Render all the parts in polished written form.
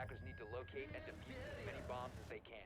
Attackers need to locate and defuse as many bombs as they can.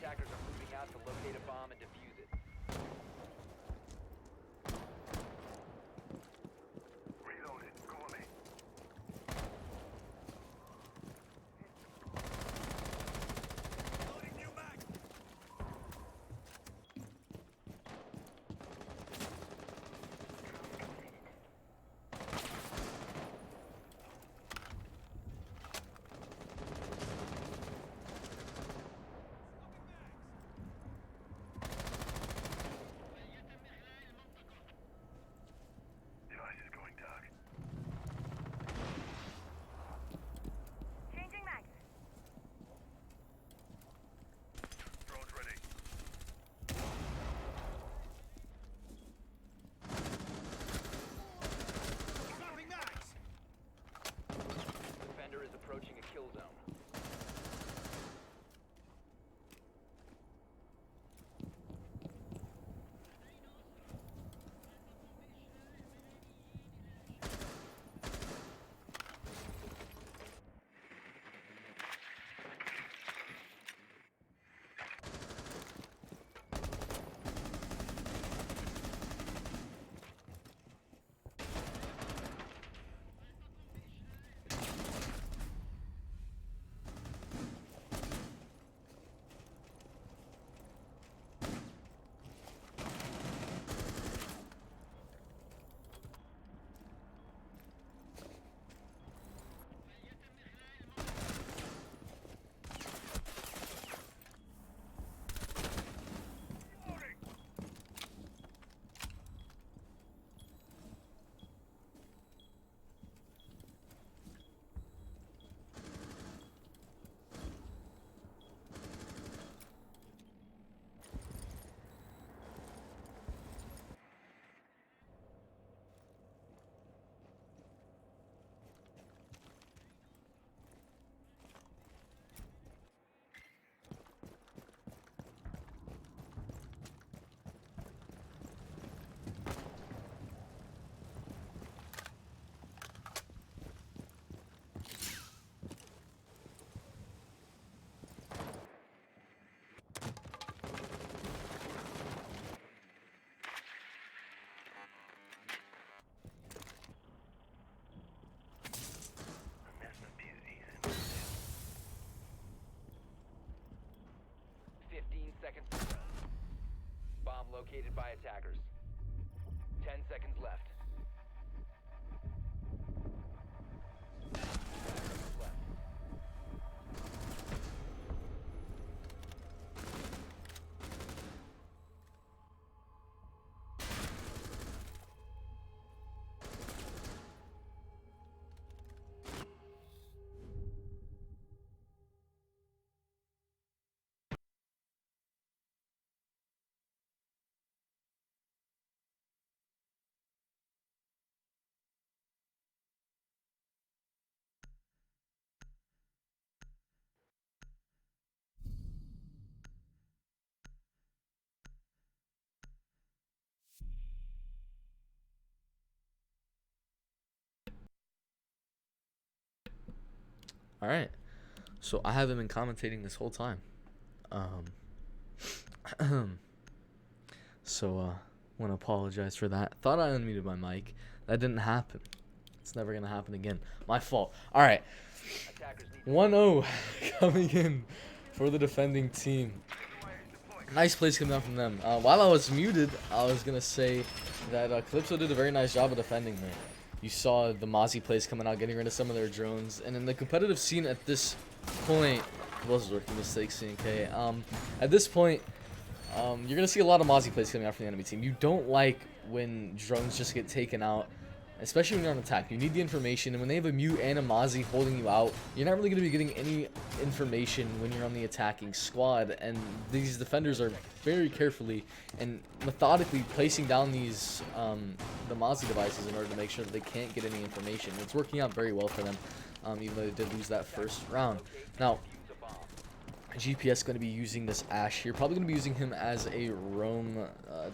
Attackers are moving out to locate a bomb and defuse it. Reloaded. Cover me. Loading new mag. 15 seconds to go. Bomb located by attackers. 10 seconds left. 5 seconds left. All right, so I haven't been commentating this whole time. So I want to apologize for that. Thought I unmuted my mic. That didn't happen. It's never gonna happen again. My fault. All right, 1-0 coming in for the defending team. Nice plays coming out from them. While I was muted, I was gonna say that Calypso did a very nice job of defending there. You saw the Mozzie plays coming out, getting rid of some of their drones. And in the competitive scene at this point, Was rookie mistake, CNK. At this point, you're gonna see a lot of Mozzie plays coming out from the enemy team. You don't like when drones just get taken out, especially when you're on attack. You need the information, and when they have a mute and a Mozzie holding you out, you're not really gonna be getting any information when you're on the attacking squad. And these defenders are very carefully and methodically placing down these the Mozzie devices in order to make sure that they can't get any information. It's working out very well for them, even though they did lose that first round. Now, GPS going to be using this Ash here. Probably going to be using him as a roam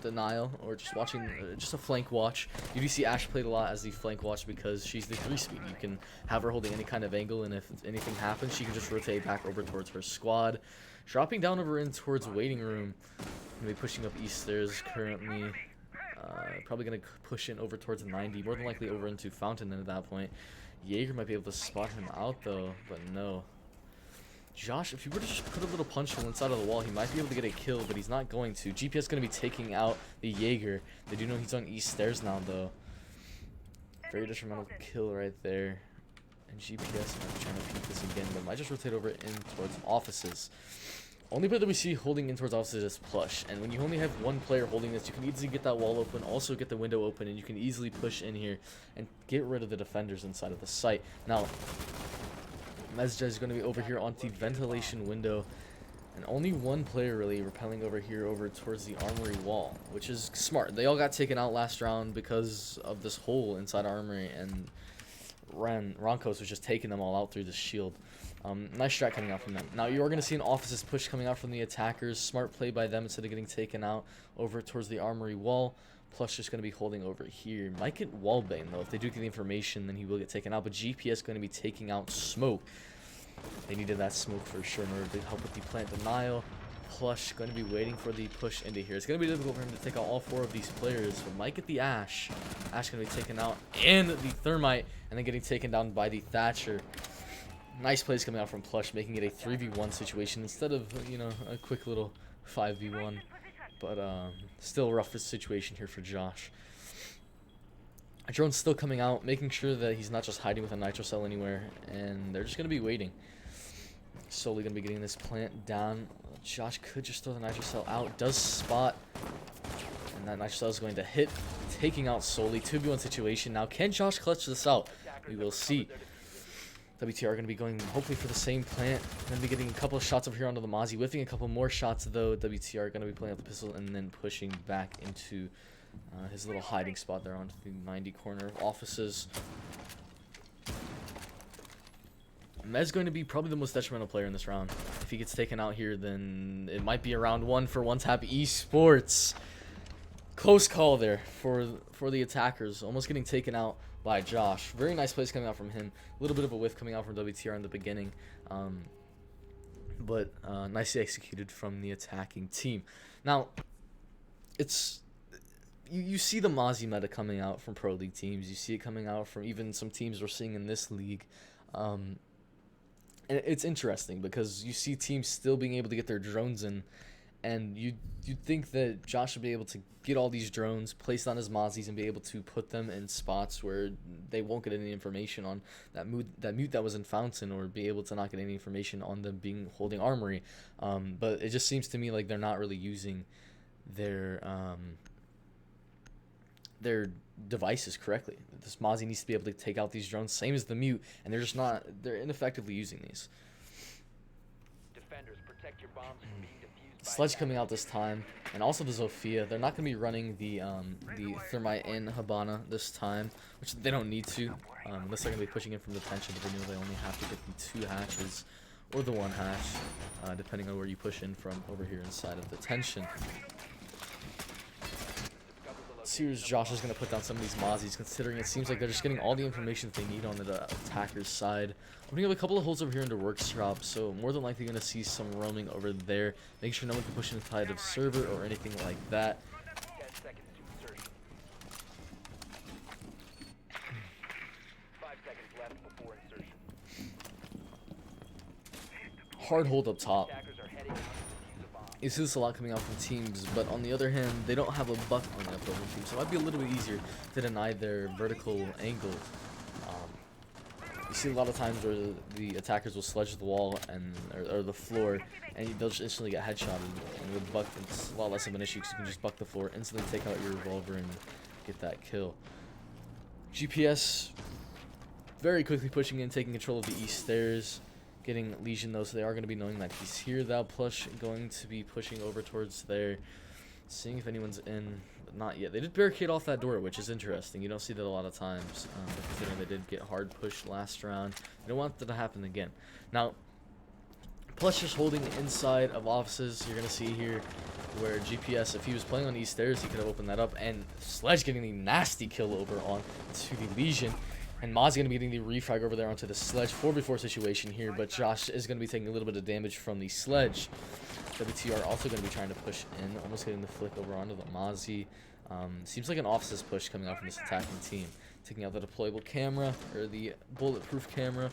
denial, or just watching, just a flank watch. You do see Ash played a lot as the flank watch because she's the 3-speed. You can have her holding any kind of angle, and if anything happens, she can just rotate back over towards her squad. Dropping down over in towards waiting room. Going to be pushing up east stairs currently. Probably going to push in over towards 90, more than likely over into Fountain at that point. Jaeger might be able to spot him out though, but no. Josh, if you were to just put a little punch hole inside of the wall, he might be able to get a kill, but he's not going to. GPS going to be taking out the Jaeger. They do know he's on east stairs now, though. Very detrimental kill right there. And GPS might be trying to peek this again, but might just rotate over in towards offices. Only player that we see holding in towards offices is Plush, and when you only have one player holding this, you can easily get that wall open, also get the window open, and you can easily push in here and get rid of the defenders inside of the site. Now, Mezja is going to be over here on the ventilation window, and only one player really repelling over here over towards the armory wall, which is smart. They all got taken out last round because of this hole inside armory, and Ronkos was just taking them all out through the shield. Nice strat coming out from them. Now you are going to see an offices push coming out from the attackers. Smart play by them instead of getting taken out over towards the armory wall. Plus just going to be holding over here. Might get wallbang though. If they do get the information, then he will get taken out. But GPS going to be taking out smoke. They needed that smoke for sure in order to help with the plant denial. Plush going to be waiting for the push into here. It's going to be difficult for him to take out all four of these players. But might get the Ash. Ash going to be taken out. And the Thermite. And then getting taken down by the Thatcher. Nice plays coming out from Plush, making it a 3v1 situation instead of, you know, a quick little 5v1. But still roughest situation here for Josh. Drone's still coming out, making sure that he's not just hiding with a nitro cell anywhere, and they're just going to be waiting. Slowly going to be getting this plant down. Josh could just throw the nitro cell out, does spot, and that nitro cell is going to hit, taking out Solely. 2v1 situation. Now, can Josh clutch this out? We will see. WTR going to be going hopefully for the same plant. Going to be getting a couple of shots over here onto the Mozzie. Whiffing a couple more shots though. WTR going to be playing out the pistol and then pushing back into his little hiding spot there onto the 90 corner of offices. Mez going to be probably the most detrimental player in this round. If he gets taken out here, then it might be a round one for One Tap eSports. Close call there for the attackers. Almost getting taken out by Josh. Very nice plays coming out from him. A little bit of a whiff coming out from WTR in the beginning. But nicely executed from the attacking team. Now, it's... You see the Mozzie meta coming out from Pro League teams. You see it coming out from even some teams we're seeing in this league. And it's interesting because you see teams still being able to get their drones in. And you'd think that Josh would be able to get all these drones placed on his Mozzies and be able to put them in spots where they won't get any information on that mute that was in Fountain, or be able to not get any information on them holding Armory. But it just seems to me like they're not really using their devices correctly. This Mozzie needs to be able to take out these drones, same as the mute, and they're ineffectively using these. Defenders, protect your bombs from being defused by Sledge coming out this time, and also the Zofia. They're not going to be running the Thermite and Habana this time, which they don't need to, unless they're going to be pushing in from the tension, but they know they only have to get the 2 hatches, or the 1 hatch, depending on where you push in from over here inside of the tension. Here's Josh is going to put down some of these Mozzies, considering it seems like they're just getting all the information that they need on the attacker's side. Opening up a couple of holes over here into workshop, so more than likely going to see some roaming over there. Make sure no one can push inside of server or anything like that. 10 seconds to insertion. 5 seconds left before insertion. Hard hold up top. Attackers are heading on to defuse a bomb. You see this a lot coming out from teams, but on the other hand, they don't have a buck on that over team, so it might be a little bit easier to deny their vertical angle. You see a lot of times where the attackers will sledge the wall and or the floor, and they'll just instantly get headshotted. And with buck, it's a lot less of an issue because you can just buck the floor, instantly take out your revolver, and get that kill. GPS very quickly pushing in, taking control of the east stairs, getting Legion though, so they are going to be knowing that he's here. That plush going to be pushing over towards there, seeing if anyone's in, but not yet. They did barricade off that door, which is interesting. You don't see that a lot of times, considering they did get hard pushed last round. You don't want that to happen again. Now, plush just holding inside of offices. You're going to see here where GPS, if he was playing on east stairs, he could have opened that up, and Sledge getting the nasty kill over on to the Legion. And Mozzie going to be getting the refrag over there onto the Sledge. 4v4 situation here, but Josh is going to be taking a little bit of damage from the Sledge. WTR also going to be trying to push in, almost getting the flick over onto the Mozzie. Seems like an offices push coming out from this attacking team. Taking out the deployable camera, or the bulletproof camera.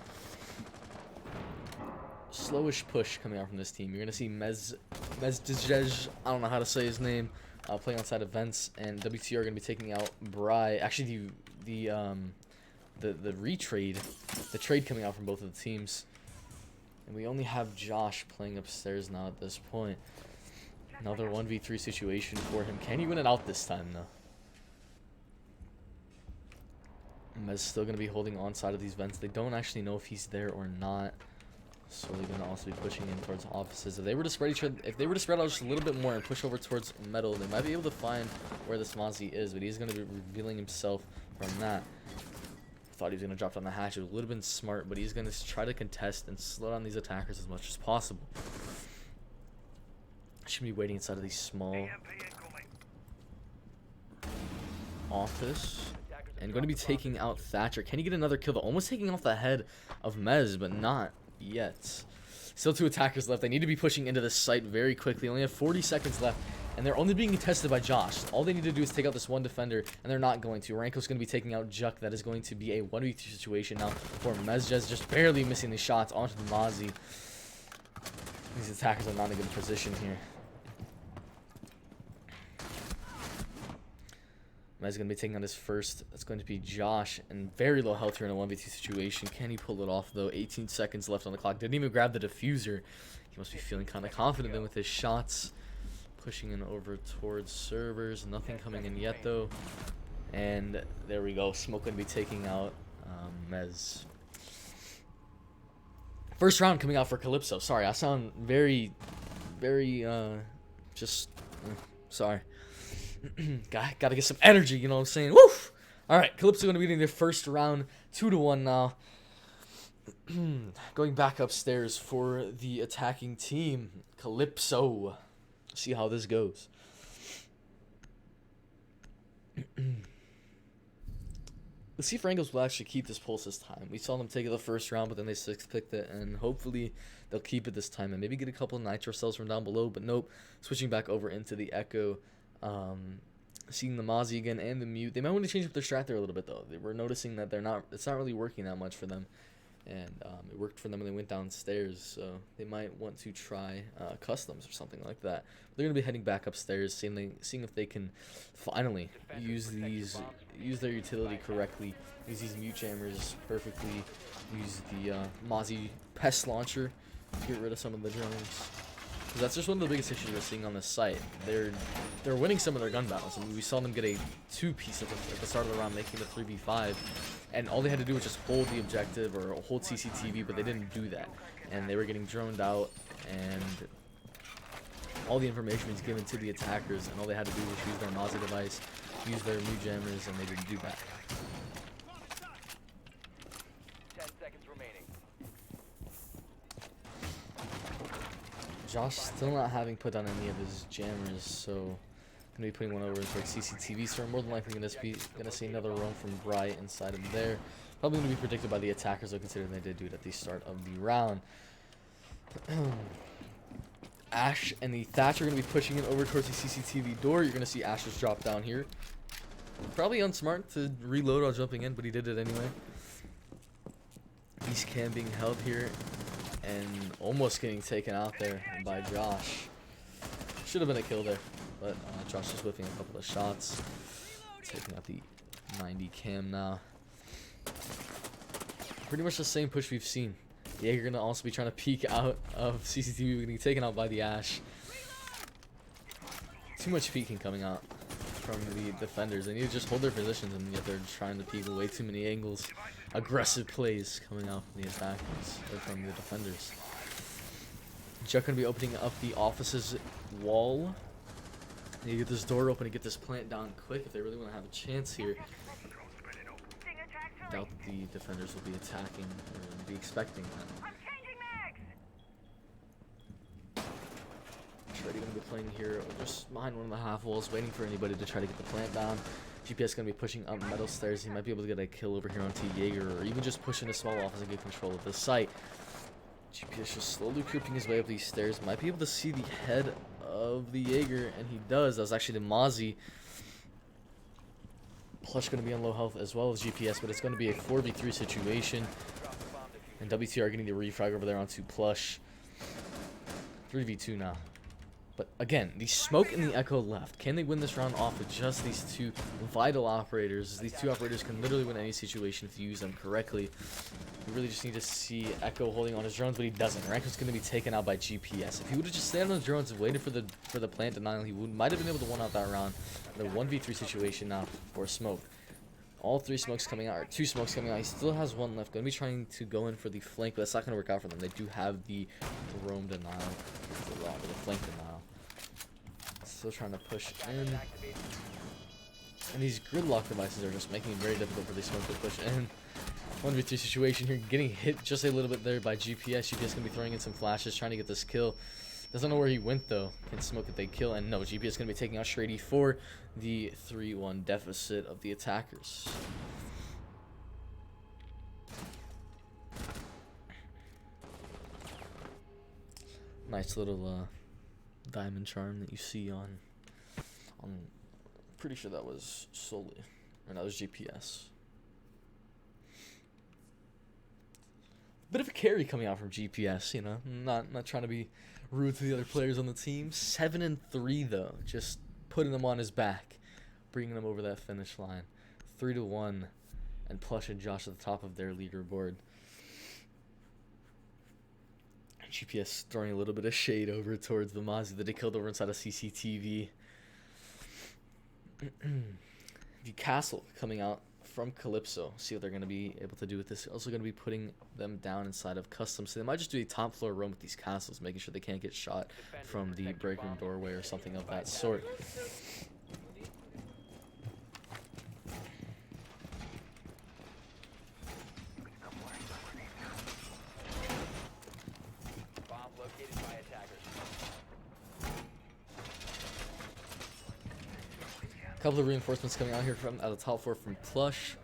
Slowish push coming out from this team. You're going to see Mezdijej, I don't know how to say his name, playing outside of vents, and WTR are going to be taking out Bry. Actually, the retrade, the trade coming out from both of the teams. And we only have Josh playing upstairs now at this point. Another 1v3 situation for him. Can he win it out this time, though? Mez still going to be holding on side of these vents. They don't actually know if he's there or not. So they're going to also be pushing in towards offices. If they were to spread out just a little bit more and push over towards metal, they might be able to find where this Mozzie is. But he's going to be revealing himself from that. Thought he was going to drop down the hatch. It would have been smart, but he's going to try to contest and slow down these attackers as much as possible. Should be waiting inside of the small office. And going to be taking out Thatcher. Can he get another kill? Though? Almost taking off the head of Mez, but not yet. Still 2 attackers left. They need to be pushing into this site very quickly. Only have 40 seconds left, and they're only being contested by Josh. All they need to do is take out this one defender, and they're not going to. Ranko's going to be taking out Juk. That is going to be a 1v2 situation now for Mezjez, just barely missing the shots onto the Mozzie. These attackers are not in a good position here. Mez going to be taking on his first. That's going to be Josh, and very low health here in a 1v2 situation. Can he pull it off, though? 18 seconds left on the clock. Didn't even grab the diffuser. He must be feeling kind of confident then with his shots. Pushing in over towards servers. Nothing coming in yet, though. And there we go. Smoke going to be taking out Mez. First round coming out for Calypso. Sorry, I sound very, sorry. Gotta get some energy, you know what I'm saying? Woof! Alright, Calypso going to be winning their first round 2-1 now. Going back upstairs for the attacking team, Calypso. See how this goes. Let's see if Rangos will actually keep this pulse this time. We saw them take it the first round, but then they 6-picked it, and hopefully they'll keep it this time and maybe get a couple of nitro cells from down below, but nope. Switching back over into the Echo. Seeing the Mozzie again and the Mute. They might want to change up their strat there a little bit, though. They were noticing that it's not really working that much for them. And it worked for them when they went downstairs, so they might want to try customs or something like that. But they're going to be heading back upstairs, seeing if they can finally use their utility correctly, use these mute jammers perfectly, use the Mozzie pest launcher to get rid of some of the drones. That's just one of the biggest issues we're seeing on this site. They're winning some of their gun battles. I mean, we saw them get a 2-piece at the start of the round, making the 3v5, and all they had to do was just hold the objective or hold CCTV, but they didn't do that, and they were getting droned out, and all the information was given to the attackers, and all they had to do was use their Mozzie device, use their mute jammers, and they didn't do that. 10 seconds remaining. Josh still not having put on any of his jammers, so gonna be putting one over towards CCTV. So we're more than likely gonna see another roam from Bright inside of there. Probably gonna be predicted by the attackers, though, considering they did do it at the start of the round. Ash and the Thatcher are gonna be pushing it over towards the CCTV door. You're gonna see Ash just drop down here. Probably unsmart to reload while jumping in, but he did it anyway. East cam being held here. And almost getting taken out there by Josh. Should have been a kill there, but Josh is whiffing a couple of shots. Taking out the 90 cam now. Pretty much the same push we've seen. Yeah, you're gonna also be trying to peek out of CCTV, getting taken out by the Ash. Too much peeking coming out from the defenders. They need to just hold their positions, and yet they're trying to peek way too many angles. Aggressive plays coming out from the attackers, or from the defenders. Chuck gonna be opening up the office's wall. They get this door open and get this plant down quick if they really want to have a chance here. Doubt that the defenders will be attacking or be expecting that. Shreddy gonna be playing here just behind one of the half walls, waiting for anybody to try to get the plant down. GPS gonna be pushing up metal stairs. He might be able to get a kill over here on T Jaeger, or even just push in a small office and get control of the site. GPS just slowly creeping his way up these stairs. Might be able to see the head of the Jaeger, and he does. That was actually the Mozzie. Plush going to be on low health as well as GPS, but it's going to be a 4v3 situation. And WTR getting the refrag over there onto Plush. 3v2 now. But again, the Smoke and the Echo left. Can they win this round off with just these two vital operators? These two operators can literally win any situation if you use them correctly. We really just need to see Echo holding on his drones, but he doesn't. Ranko's going to be taken out by GPS. If he would have just stayed on the drones and waited for the plant denial, he might have been able to win out that round. The 1v3 situation now for Smoke. All three smokes coming out, or two smokes coming out. He still has one left. Going to be trying to go in for the flank, but that's not going to work out for them. They do have the roam denial, the flank denial. Still trying to push in. And these gridlock devices are just making it very difficult for the Smoke to push in. 1v3 situation here, getting hit just a little bit there by GPS. GPS going to be throwing in some flashes, trying to get this kill. Doesn't know where he went though. Can Smoke if they kill, and no, GPS going to be taking out Shreddy for the 3-1 deficit of the attackers. Nice little diamond charm that you see on pretty sure that was Soli, or that was GPS. Bit of a carry coming out from GPS, you know, not trying to be rude to the other players on the team. 7-3 though, just putting them on his back, bringing them over that finish line. 3-1, and Plush and Josh at the top of their leaderboard. GPS throwing a little bit of shade over towards the Mozzie that they killed over inside of CCTV. The castle coming out from Calypso. See what they're going to be able to do with this. Also going to be putting them down inside of custom. So they might just do a top floor roam with these castles, making sure they can't get shot from the break room doorway or something of that sort. A couple of reinforcements coming out here from out of the top floor from Plush.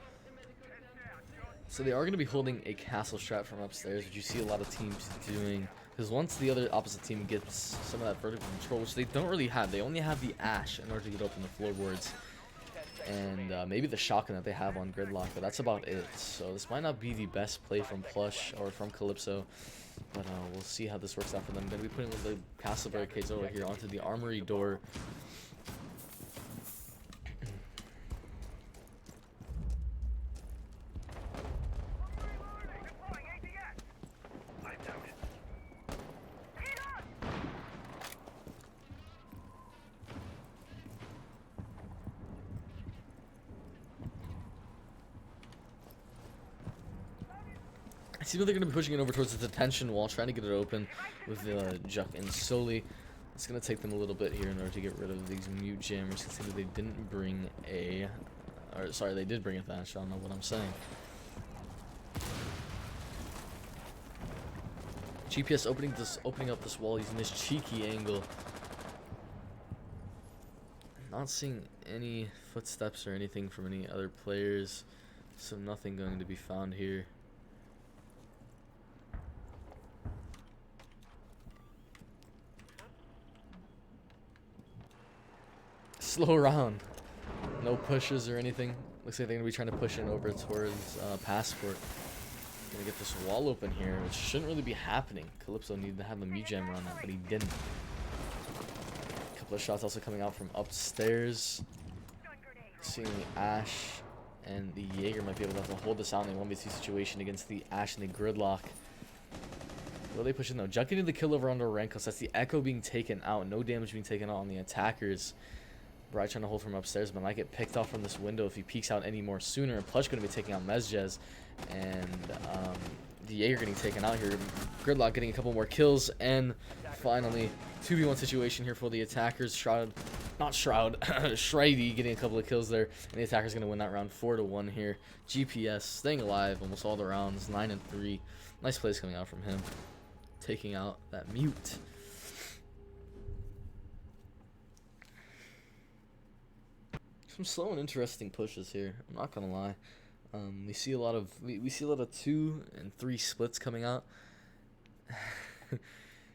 So they are going to be holding a castle strat from upstairs, which you see a lot of teams doing. Because once the other opposite team gets some of that vertical control, which they don't really have, they only have the Ash in order to get open the floorboards. And maybe the shotgun that they have on Gridlock, but that's about it. So this might not be the best play from Plush or from Calypso. But we'll see how this works out for them. I'm going to be putting the castle barricades over here onto the armory door. I see what they're going to be pushing it over towards the detention wall, trying to get it open with Juck and Soli. It's going to take them a little bit here in order to get rid of these mute jammers, considering they didn't bring a... Or, sorry, they did bring a thatch. I don't know what I'm saying. GPS opening up this wall using this cheeky angle. Not seeing any footsteps or anything from any other players, so nothing going to be found here. Slow round. No pushes or anything. Looks like they're going to be trying to push in over towards Passport. Gonna get this wall open here, which shouldn't really be happening. Calypso needed to have a mute jammer on that, but he didn't. A couple of shots also coming out from upstairs. Seeing the Ash And the Jaeger might be able to hold this out in a 1v2 situation against the Ash and the Gridlock. Will they push in though? Juck getting the kill over under Rankos. That's the Echo being taken out. No damage being taken out on the attackers. Bright trying to hold from upstairs, but might get picked off from this window if he peeks out any more sooner. And Plush going to be taking out Mezjez. And the Jaeger getting taken out here. Gridlock getting a couple more kills. And finally, 2v1 situation here for the attackers. Shridy getting a couple of kills there. And the attacker's going to win that round 4-1 here. GPS staying alive almost all the rounds. 9-3. Nice plays coming out from him. Taking out that mute. Some slow and interesting pushes here. I'm not gonna lie. We see a lot of 2 and 3 splits coming out.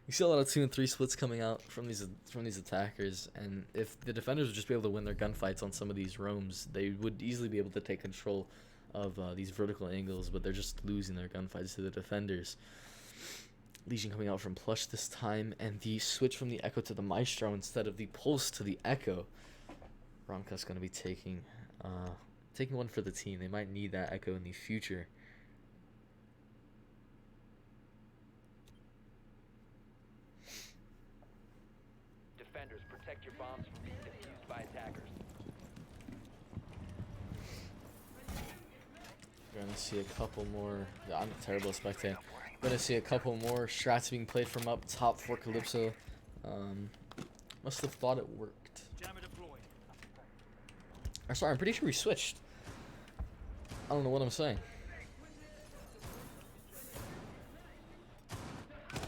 We see a lot of 2 and 3 splits coming out from these attackers, and if the defenders would just be able to win their gunfights on some of these roams, they would easily be able to take control of these vertical angles. But they're just losing their gunfights to the defenders. Legion coming out from Plush this time, and the switch from the Echo to the Maestro instead of the Pulse to the Echo. Ronka's going to be taking one for the team. They might need that Echo in the future. Defenders, protect your bombs from being defused by attackers. We're going to see a couple more. Yeah, I'm terrible at spectating. Going to see a couple more strats being played from up top for Calypso. Must have thought it worked. Or sorry, I'm pretty sure we switched. I don't know what I'm saying.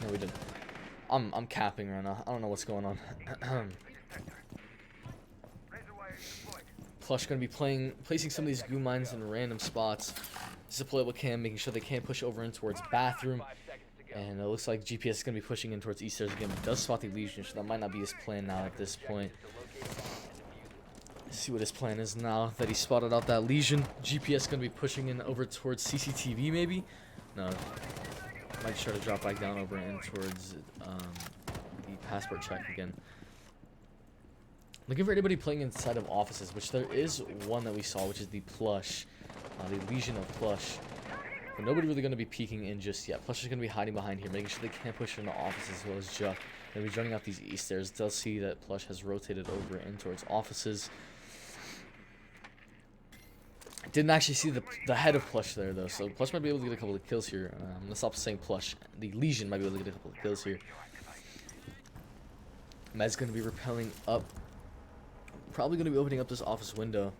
No, we didn't. I'm capping right now. I don't know what's going on. Plush gonna be placing some of these goo mines in random spots. This is a playable cam, making sure they can't push over in towards bathroom. And it looks like GPS is gonna be pushing in towards east stairs again, but does spot the Legion, so that might not be his plan now at this point. Let's see what his plan is now that he spotted out that Legion. GPS gonna be pushing in over towards CCTV maybe? No. Might try to drop back down over in towards the passport check again. Looking for anybody playing inside of offices, which there is one that we saw, which is the Plush. The Legion of Plush. But nobody really going to be peeking in just yet. Plush is going to be hiding behind here, making sure they can't push into offices as well as Juck. They'll be running out these east stairs. They'll see that Plush has rotated over in towards offices. Didn't actually see the head of Plush there, though. So Plush might be able to get a couple of kills here. Let's stop saying Plush. The Legion might be able to get a couple of kills here. Med's going to be rappelling up. Probably going to be opening up this office window.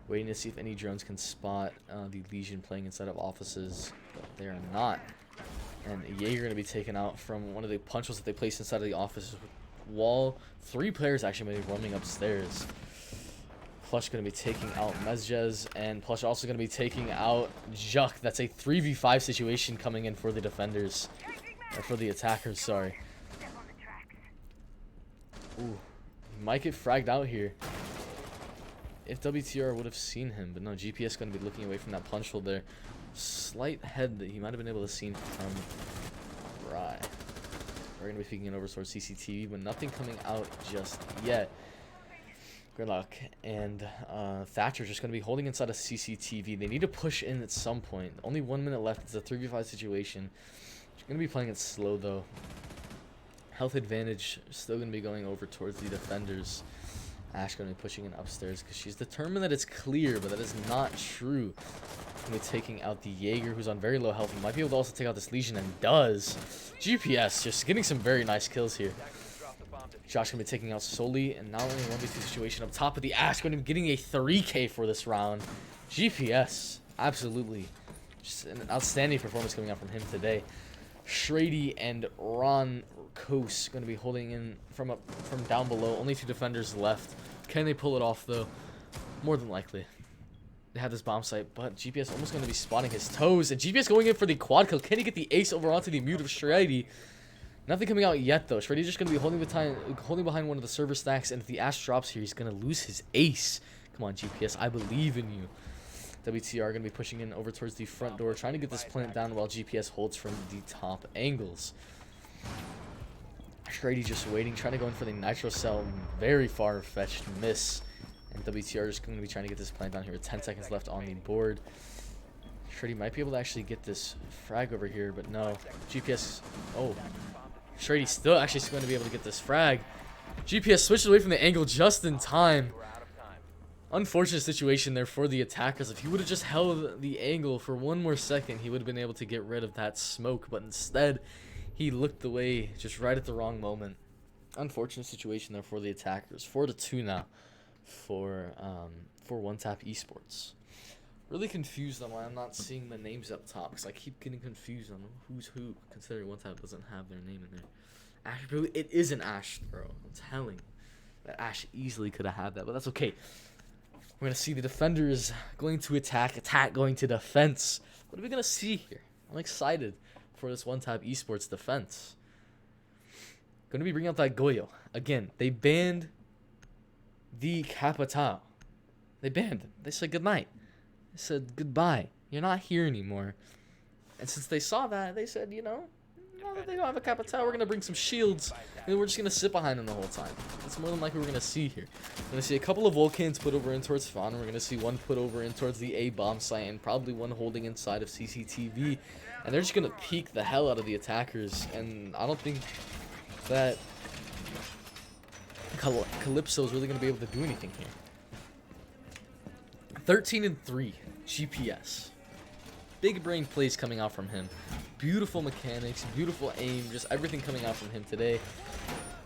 Waiting to see if any drones can spot the Legion playing inside of offices. But they are not. And Jaeger going to be taken out from one of the punch holes that they placed inside of the office wall. 3 players actually may be roaming upstairs. Plush going to be taking out Mezjez. And Plush also going to be taking out Juck. That's a 3v5 situation coming in for the defenders. Or for the attackers, sorry. Ooh. He might get fragged out here. If WTR would have seen him, but no, GPS going to be looking away from that punch hole there. Slight head that he might have been able to see from right. We're going to be peeking over towards CCTV, but nothing coming out just yet. Gridlock and Thatcher just going to be holding inside a CCTV. They need to push in at some point. Only 1 minute left. It's a 3v5 situation. They're going to be playing it slow, though. Health advantage still going to be going over towards the defenders. Ash going to be pushing in upstairs because she's determined that it's clear, but that is not true. Going to be taking out the Jaeger, who's on very low health. He might be able to also take out this Legion, and does. GPS just getting some very nice kills here. Josh going to be taking out Soli, and now only a 1v2 situation up top of the Ash. Going to be getting a 3K for this round. GPS, absolutely. Just an outstanding performance coming out from him today. Shrady and Ron Kos going to be holding in from down below. Only 2 defenders left. Can they pull it off, though? More than likely. They have this bomb site, but GPS almost going to be spotting his toes. And GPS going in for the quad kill. Can he get the ace over onto the mute of Shrady? Nothing coming out yet, though. Shrady's just going to be holding behind one of the server stacks. And if the Ash drops here, he's going to lose his ace. Come on, GPS. I believe in you. WTR going to be pushing in over towards the front door, trying to get this plant down while GPS holds from the top angles. Shrady just waiting, trying to go in for the nitro cell. Very far-fetched miss. And WTR is going to be trying to get this plant down here with 10 seconds left on the board. Shreddy might be able to actually get this frag over here, but no. GPS. Oh. Shreddy still actually going to be able to get this frag. GPS switches away from the angle just in time. Unfortunate situation there for the attackers. If he would have just held the angle for one more second, he would have been able to get rid of that smoke. But instead, he looked away just right at the wrong moment. Unfortunate situation there for the attackers. 4-2 now for One Tap Esports. Really confused on why I'm not seeing the names up top, because I keep getting confused on who's who, considering One Tap doesn't have their name in there. Ash, it is an Ash throw. I'm telling you that Ash easily could have had that, but that's okay. We're going to see the defenders going to attack going to defense. What are we going to see here? I'm excited for this One Tap Esports defense. Going to be bringing out that Goyo. Again, they banned the Capitao. They banned him. They said goodnight. They said goodbye. You're not here anymore. And since they saw that, they said, you know, now that they don't have a Capitao, we're going to bring some shields. And we're just going to sit behind them the whole time. That's more than likely we're going to see here. We're going to see a couple of Vulcans put over in towards Fawn. We're going to see one put over in towards the A-bomb site. And probably one holding inside of CCTV. And they're just going to peek the hell out of the attackers. And I don't think that Calypso is really going to be able to do anything here. 13-3 GPS. Big brain plays coming out from him. Beautiful mechanics, beautiful aim, just everything coming out from him today.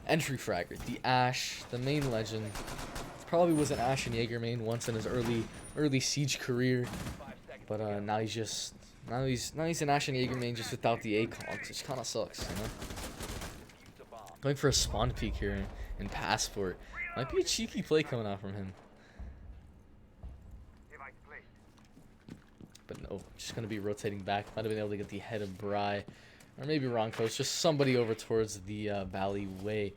Entry fragger, the Ash, the main legend. Probably was an Ash and Jaeger main once in his early Siege career, but now he's an Ash and Jaeger main just without the ACOGs, which kind of sucks, you know. Going for a spawn peek here in Passport. Might be a cheeky play coming out from him. But no, just going to be rotating back. Might have been able to get the head of Bry. Or maybe wrong coast. Just somebody over towards the Valley Way.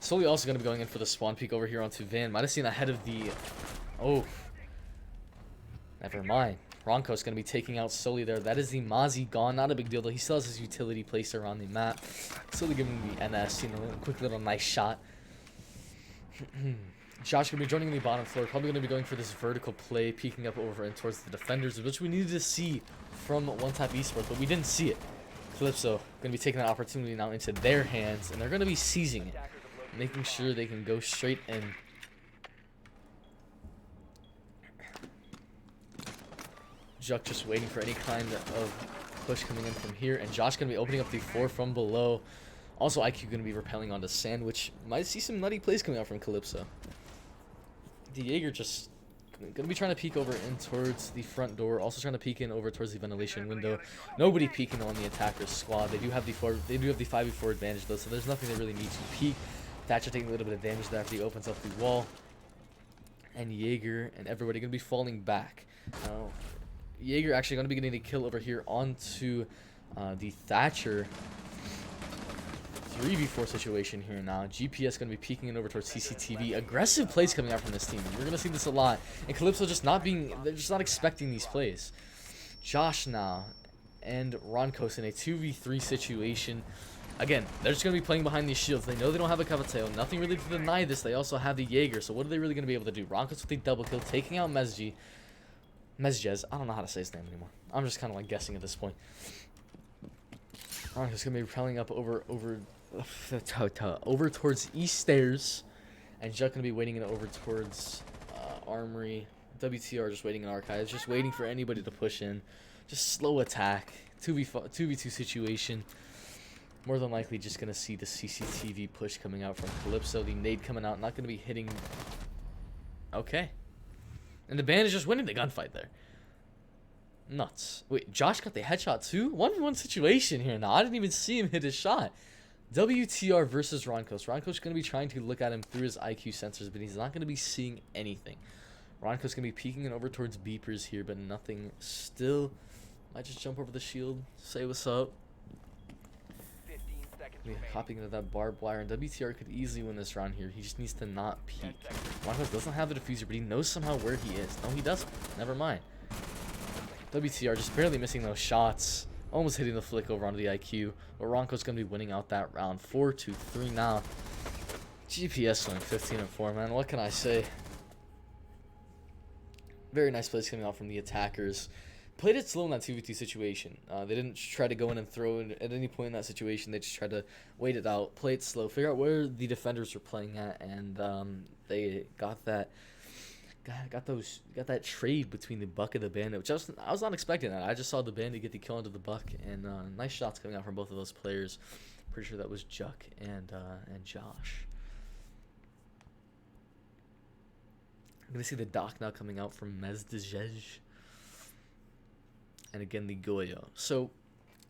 Slowly also going to be going in for the spawn peek over here onto Van. Might have seen ahead of the... Oh. Never mind. Wrong coast going to be taking out Sully there. That is the Mozzie gone. Not a big deal though. He still has his utility placed around the map. Slowly giving the NS. You know, a quick little nice shot. Josh going to be joining the bottom floor. Probably going to be going for this vertical play, peeking up over and towards the defenders, which we needed to see from One Tap Esports, but we didn't see it. Calypso going to be taking that opportunity now into their hands, and they're going to be seizing it, making sure they can go straight in. Juck just waiting for any kind of push coming in from here, and Josh going to be opening up the floor from below. Also, IQ going to be repelling onto Sand, which might see some nutty plays coming out from Calypso. The Jaeger just going to be trying to peek over in towards the front door. Also trying to peek in over towards the ventilation window. Nobody peeking on the attacker's squad. They do have the 5v4 advantage though, so there's nothing they really need to peek. Thatcher taking a little bit of damage there after he opens up the wall. And Jaeger and everybody going to be falling back. Now, Jaeger actually going to be getting a kill over here onto the Thatcher 3v4 situation here now. GPS going to be peeking in over towards CCTV. Aggressive plays coming out from this team. We're going to see this a lot. And Calypso just they're just not expecting these plays. Josh now and Ronkos in a 2v3 situation. Again, they're just going to be playing behind these shields. They know they don't have a Capitao. Nothing really to deny this. They also have the Jaeger. So what are they really going to be able to do? Ronkos with the double kill, taking out Mezjez. I don't know how to say his name anymore. I'm just kind of like guessing at this point. Ronkos going to be repelling up over towards East Stairs, and Juck gonna be waiting over towards Armory. WTR just waiting in Archives, just waiting for anybody to push in. Just slow attack, 2v2 situation. More than likely just gonna see the CCTV push coming out from Calypso. The nade coming out, not gonna be hitting. Okay, and the band is just winning the gunfight there. Nuts. Wait, Josh got the headshot too? 1v1 situation here now. I didn't even see him hit his shot. WTR versus Ronkos. Ronkos going to be trying to look at him through his IQ sensors, but he's not going to be seeing anything. Ronkos going to be peeking in over towards beepers here, but nothing still. Might just jump over the shield, say what's up. Hopping into that barbed wire, and WTR could easily win this round here. He just needs to not peek. Ronkos doesn't have the diffuser, but he knows somehow where he is. No, he doesn't. Never mind. WTR just barely missing those shots. Almost hitting the flick over onto the IQ. But Ronco's going to be winning out that round. 4-3 now. GPS going 15-4, man. What can I say? Very nice plays coming out from the attackers. Played it slow in that 2v2 situation. They didn't try to go in and throw it at any point in that situation. They just tried to wait it out, play it slow, figure out where the defenders were playing at, and they got that trade between the Buck and the Bandit, which I was not expecting that. I just saw the Bandit get the kill onto the Buck, and nice shots coming out from both of those players. Pretty sure that was Juck and Josh. I'm gonna see the Doc now coming out from Mezdejej. And again, the Goyo. So,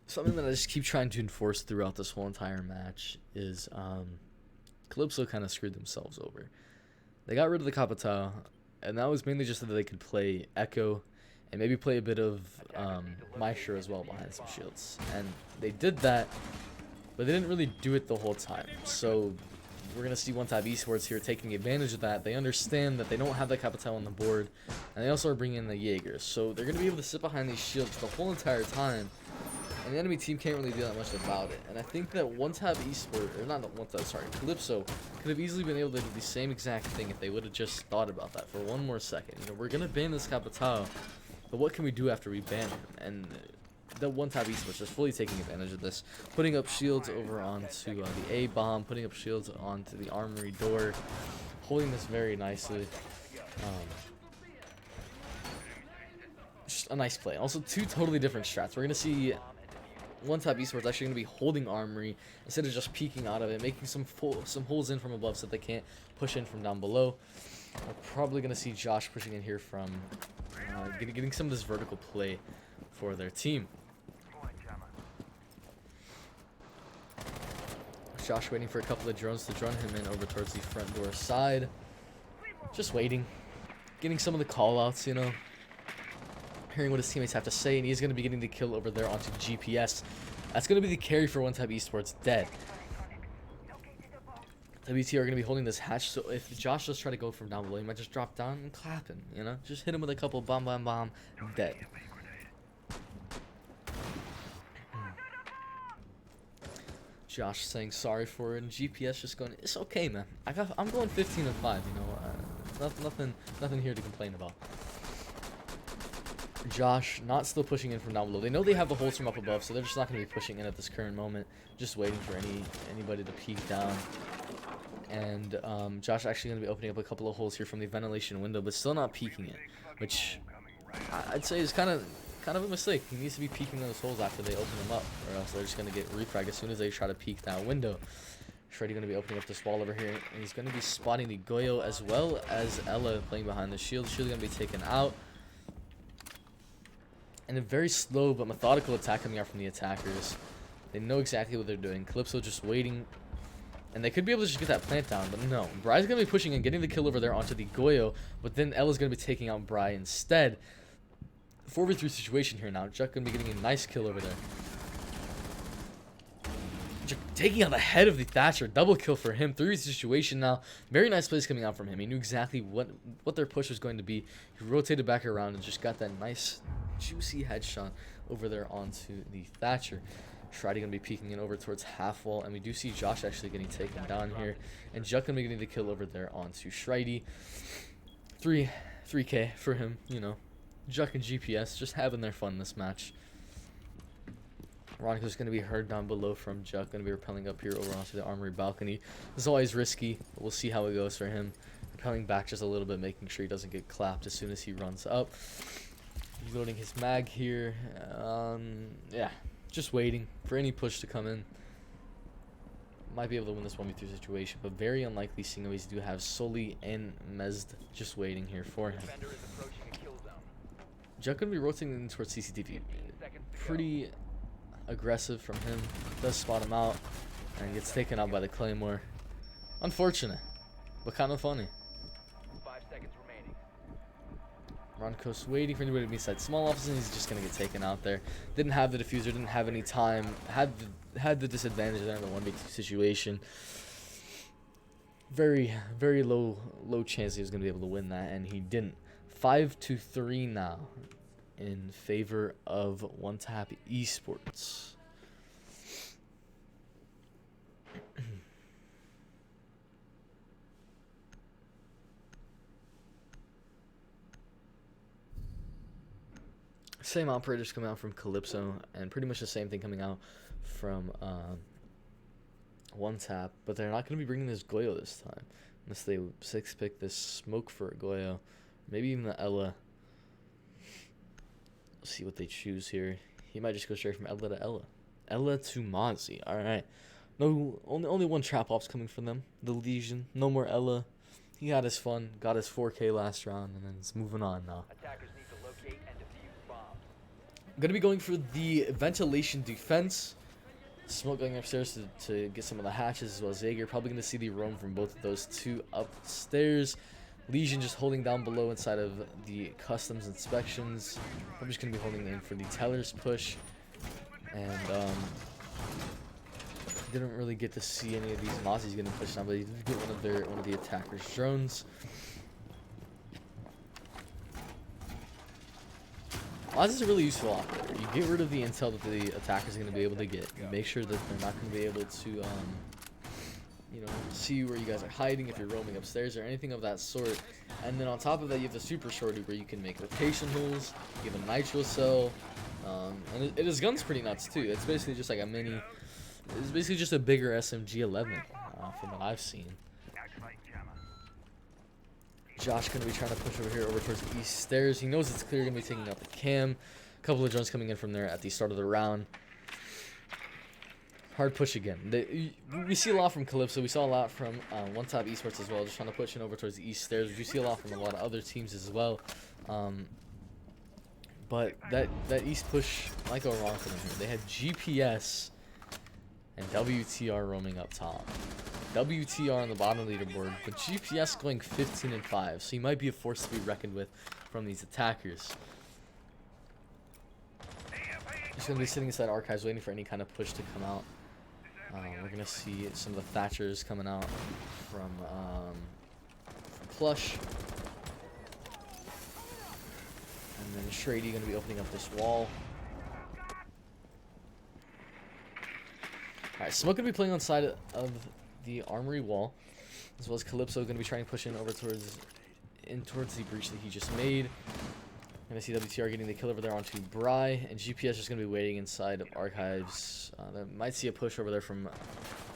something that I just keep trying to enforce throughout this whole entire match is Calypso kind of screwed themselves over. They got rid of the Capitao, and that was mainly just so that they could play Echo and maybe play a bit of Maestro as well behind some shields. And they did that, but they didn't really do it the whole time. So, we're going to see One Tap eSports here taking advantage of that. They understand that they don't have the Capitao on the board, and they also are bringing in the Jaegers. So they're going to be able to sit behind these shields the whole entire time, and the enemy team can't really do that much about it. And I think that One Tap eSports, or not One Tap, sorry, Calypso, could have easily been able to do the same exact thing if they would have just thought about that for one more second. You know, we're going to ban this Capitao, but what can we do after we ban him? And the One Tap eSports just fully taking advantage of this, putting up shields over onto the A bomb, putting up shields onto the armory door, holding this very nicely. Just a nice play. Also, two totally different strats. We're gonna see One Tap eSports actually gonna be holding armory instead of just peeking out of it, making some holes in from above so that they can't push in from down below. We're probably gonna see Josh pushing in here from getting some of this vertical play for their team. Josh waiting for a couple of drones to drone him in over towards the front door side. Just waiting. Getting some of the call-outs, you know. Hearing what his teammates have to say, and he's going to be getting the kill over there onto GPS. That's going to be the carry for One Tap eSports. Dead. WT are going to be holding this hatch, so if Josh does try to go from down below, he might just drop down and clap him, you know. Just hit him with a couple bomb, dead. Josh saying sorry for it, and GPS just going, it's okay, man. I'm going 15-5, you know. Nothing here to complain about. Josh not still pushing in from down below. They know they have the holes from up above, so they're just not going to be pushing in at this current moment. Just waiting for anybody to peek down. And Josh actually going to be opening up a couple of holes here from the ventilation window, but still not peeking it, which I'd say is kind of a mistake. He needs to be peeking those holes after they open them up, or else they're just going to get refragged as soon as they try to peek that window. Shreddy going to be opening up this wall over here, and he's going to be spotting the Goyo as well as Ella playing behind the shield. Shield going to be taken out. And a very slow but methodical attack coming out from the attackers. They know exactly what they're doing. Calypso just waiting. And they could be able to just get that plant down, but no. Bry's going to be pushing and getting the kill over there onto the Goyo, but then Ella's going to be taking out Bry instead. 4v3 situation here now. Juck going to be getting a nice kill over there. Juck taking out the head of the Thatcher. Double kill for him. 3v3 situation now. Very nice plays coming out from him. He knew exactly what their push was going to be. He rotated back around and just got that nice, juicy headshot over there onto the Thatcher. Shreddy going to be peeking in over towards half wall, and we do see Josh actually getting taken down here. And Juck going to be getting the kill over there onto Shreddy. 3K for him, you know. Juck and GPS just having their fun this match. Veronica's going to be heard down below from Juck. Going to be repelling up here over onto the armory balcony. This is always risky, but we'll see how it goes for him. Repelling back just a little bit, making sure he doesn't get clapped as soon as he runs up. Reloading his mag here. Yeah, just waiting for any push to come in. Might be able to win this 1v3 situation, but very unlikely seeing we do have Soli and Mezd just waiting here for him. Juck going to be rotating in towards CCTV. Pretty aggressive from him. Does spot him out and gets taken out by the Claymore. Unfortunate, but kind of funny. 5 seconds remaining. Ronco's waiting for anybody to be inside small office, and he's just going to get taken out there. Didn't have the diffuser, didn't have any time. Had the disadvantage there in the 1v2 situation. Very low chance he was going to be able to win that, and he didn't. 5-3 now in favor of One Tap eSports. Same operators coming out from Calypso, and pretty much the same thing coming out from One Tap, but they're not going to be bringing this Goyo this time, unless they 6-pick this smoke for a Goyo, maybe even the Ella. Let's see what they choose here. He might just go straight from Ella to Ella. Ella to Mozzie. All right. No, only one trap off's coming from them. The Legion. No more Ella. He had his fun. Got his 4K last round, and then it's moving on now. Attackers need to locate and defuse bombs. I'm going to be going for the ventilation defense. Smoke going upstairs to get some of the hatches as well as Jaeger. Probably going to see the roam from both of those two upstairs. Legion just holding down below inside of the customs inspections. I'm just going to be holding in for the teller's push. And didn't really get to see any of these Mozzies getting pushed down, but he did get one of the attackers' drones. Mozzies are really useful operator. You get rid of the intel that the attackers are going to be able to get. You make sure that they're not going to be able to, you know, see where you guys are hiding if you're roaming upstairs or anything of that sort. And then on top of that, you have the super shorty where you can make rotation holes. You have a nitro cell, and his gun's pretty nuts too. It's basically just like a mini. It's basically just a bigger SMG-11 from what I've seen. Josh going to be trying to push over here over towards the east stairs. He knows it's clear going to be taking out the cam. A couple of drones coming in from there at the start of the round. Hard push again. We see a lot from Calypso. We saw a lot from One Top eSports as well, just trying to push in over towards the east stairs. We see a lot from a lot of other teams as well. But that east push might go wrong for them here. They had GPS and WTR roaming up top. WTR on the bottom leaderboard, but GPS going 15-5, so he might be a force to be reckoned with from these attackers. He's going to be sitting inside archives waiting for any kind of push to come out. We're going to see some of the Thatchers coming out from Plush. And then Shrady going to be opening up this wall. Alright, Smoke going to be playing on side of the armory wall, as well as Calypso going to be trying to push in over towards the breach that he just made. Going to see WTR getting the kill over there onto Bry, and GPS just going to be waiting inside of archives. That might see a push over there from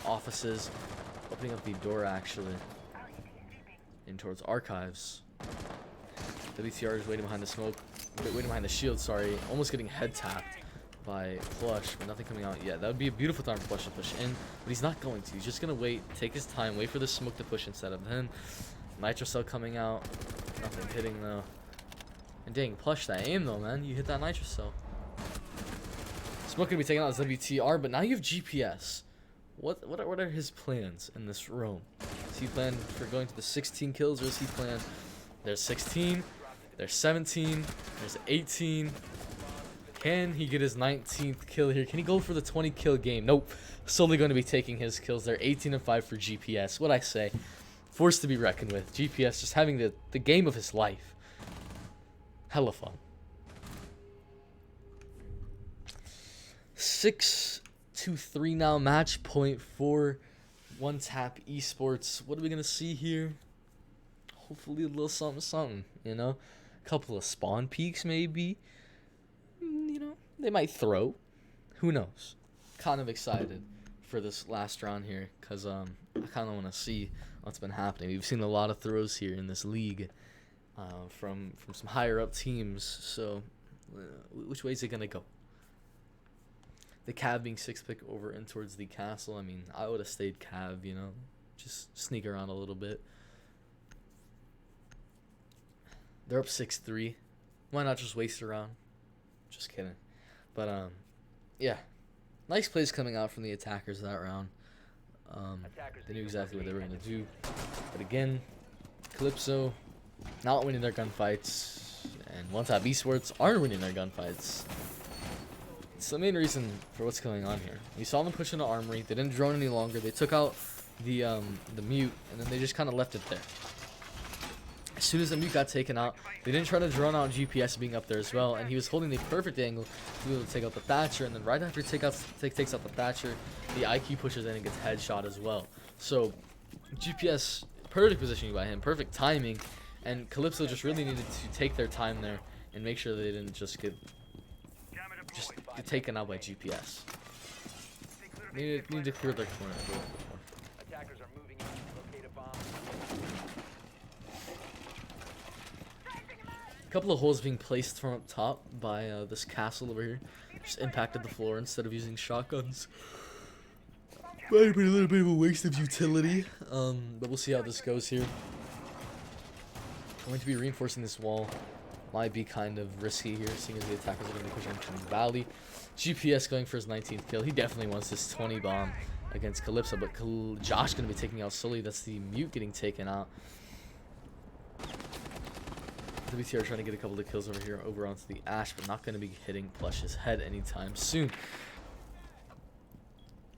offices, opening up the door actually in towards archives. WTR is waiting behind the smoke, waiting behind the shield. Sorry, almost getting head tapped by Plush, but nothing coming out yet. That would be a beautiful time for Plush to push in, but he's not going to. He's just going to wait, take his time, wait for the smoke to push instead of him. Nitro cell coming out, nothing hitting though. And dang, Plush, that aim though, man. You hit that nitro cell. Smoke going to be taking out his WTR, but now you have GPS. What are his plans in this roam? Is he planned for going to the 16 kills, or is he planned... There's 16, there's 17, there's 18... Can he get his 19th kill here? Can he go for the 20 kill game? Nope. Solely going to be taking his kills. They're 18-5 for GPS. What I say, force to be reckoned with. GPS just having the game of his life. Hella fun. 6-3 now. Match point for One Tap eSports. What are we going to see here? Hopefully a little something, you know? A couple of spawn peaks maybe. You know, they might throw. Who knows? Kind of excited for this last round here because I kind of want to see what's been happening. We've seen a lot of throws here in this league from some higher up teams. So, which way is it gonna go? The Cav being 6-pick over in towards the castle. I mean, I would have stayed Cav. You know, just sneak around a little bit. They're up 6-3. Why not just waste a round? Just kidding. But, yeah. Nice plays coming out from the attackers that round. They knew exactly what they were going to do. But again, Calypso not winning their gunfights. And One Top eSports are winning their gunfights. It's the main reason for what's going on here. We saw them push into Armory. They didn't drone any longer. They took out the mute, and then they just kind of left it there. As soon as the mute got taken out, they didn't try to drone out GPS being up there as well, and he was holding the perfect angle to be able to take out the Thatcher, and then right after he takes out the Thatcher, the IQ pushes in and gets headshot as well. So, GPS, perfect positioning by him, perfect timing, and Calypso just really needed to take their time there and make sure they didn't just get just get taken out by GPS. Need to clear their corner a little bit more. Attackers are moving in. Locate a bomb. A couple of holes being placed from up top by this castle over here. Just impacted the floor instead of using shotguns. Might have been a little bit of a waste of utility. But we'll see how this goes here. Going to be reinforcing this wall. Might be kind of risky here, seeing as the attackers are going to be pushing from the valley. GPS going for his 19th kill. He definitely wants this 20 bomb against Calypso, but Josh going to be taking out Sully. That's the mute getting taken out. WTR trying to get a couple of kills over here, over onto the Ash, but not going to be hitting Plush's head anytime soon.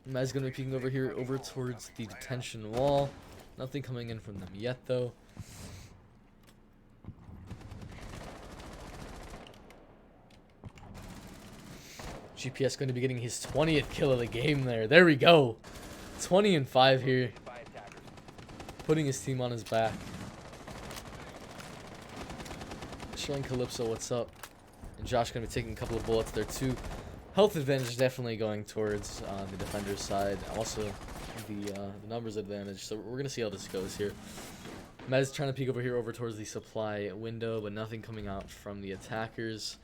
Mez going to be peeking over here, over towards the detention wall. Nothing coming in from them yet, though. GPS going to be getting his 20th kill of the game there. There we go. 20 and 5 here. Putting his team on his back. Showing Calypso what's up. And Josh going to be taking a couple of bullets there too. Health advantage definitely going towards the defender's side. Also the numbers advantage. So we're going to see how this goes here. Mez trying to peek over here over towards the supply window, but nothing coming out from the attackers.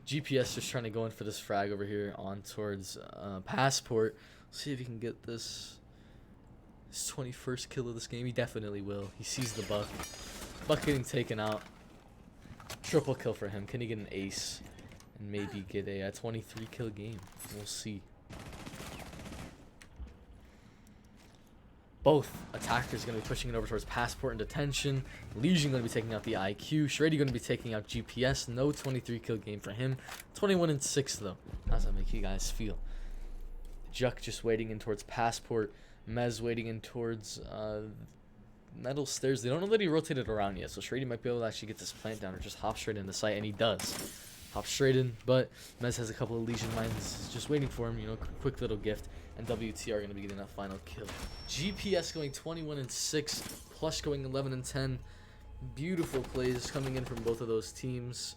GPS just trying to go in for this frag over here on towards Passport. See if he can get this his 21st kill of this game. He definitely will. He sees the buck. Buck getting taken out. Triple kill for him. Can he get an ace and maybe get a 23 kill game? We'll see. Both attackers going to be pushing it over towards Passport and detention. Legion going to be taking out the IQ. Shreddy going to be taking out GPS. No 23 kill game for him. 21 and 6 though. How does that make you guys feel? Juck just waiting in towards Passport. Mez waiting in towards metal stairs. They don't know that he rotated around yet, so Shreddy might be able to actually get this plant down or just hop straight into sight, and he does. Hop straight in, but Mez has a couple of Legion mines just waiting for him, you know, quick little gift, and WTR going to be getting that final kill. GPS going 21 and 6, Plush going 11 and 10. Beautiful plays coming in from both of those teams.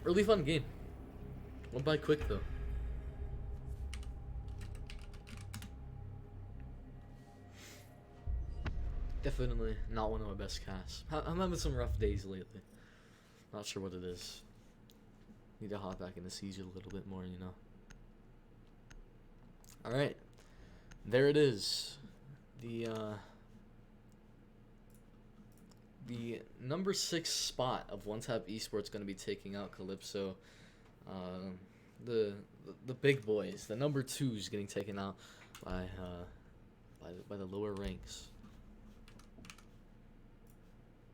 Really fun game. Went by quick though. Definitely not one of my best casts. I'm having some rough days lately. Not sure what it is. Need to hop back into Siege a little bit more, you know. Alright. There it is. The number 6 spot of One Tap Esports going to be taking out Calypso. The big boys. The number 2 is getting taken out by the lower ranks.